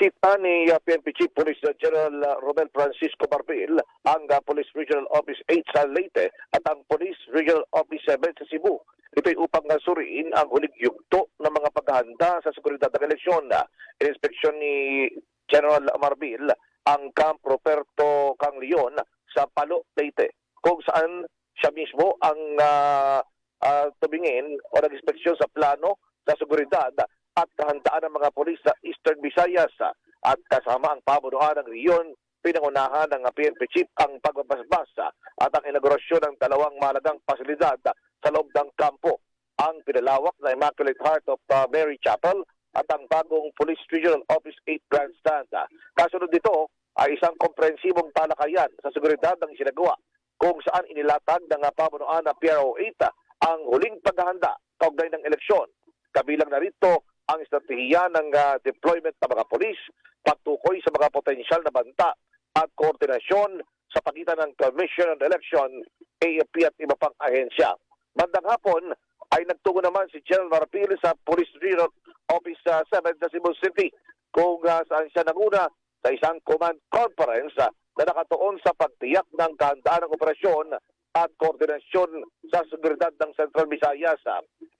Binisita ni PNP Chief Police General Romel Francisco Marbil ang Police Regional Office 8 sa Leyte at ang Police Regional Office 7 sa Cebu. Ito'y upang suriin ang huling yugto ng mga paghahanda sa seguridad ng eleksyon. Ininspeksyon ni General Marbil ang Camp Roberto Kang Leon sa Palo, Leyte, kung saan siya mismo ang tumingin o nag-inspeksyon sa plano sa seguridad at kahandaan ng mga polis sa Eastern Visayas at kasama ang pamunuan ng riyon, pinangunahan ng PNP Chief ang pagbabasbas at ang inaugurasyon ng dalawang mahalagang pasilidad sa loob ng kampo, ang pinalawak na Immaculate Heart of Mary Chapel at ang bagong Police Regional Office 8 Grandstand. Kasunod dito ay isang komprehensibong talakayan sa seguridad ng isinagawa kung saan inilatag ng pamunuan ng PRO 8 ang huling paghahanda kaugnay ng eleksyon. Kabilang narito ang estratehiya ng deployment ng mga polis, pagtukoy sa mga potensyal na banta at koordinasyon sa pagitan ng Commission on Election, AFP at iba pang ahensya. Bandang hapon ay nagtungo naman si General Marbil sa Police Regional Office 7 sa Cebu City kung saan siya nanguna sa isang command conference na nakatuon sa pagtiyak ng kahandaan ng operasyon at koordinasyon sa seguridad ng Central Visayas.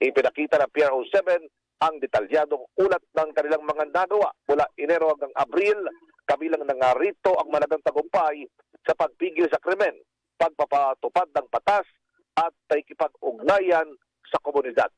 Ipinakita ng PRO 7 ang detalyadong ulat ng kanilang mga nagawa mula Enero hanggang Abril, kabilang na nga rito ang malagang tagumpay sa pagpigil sa krimen, pagpapatupad ng batas at pakikipag-ugnayan sa komunidad.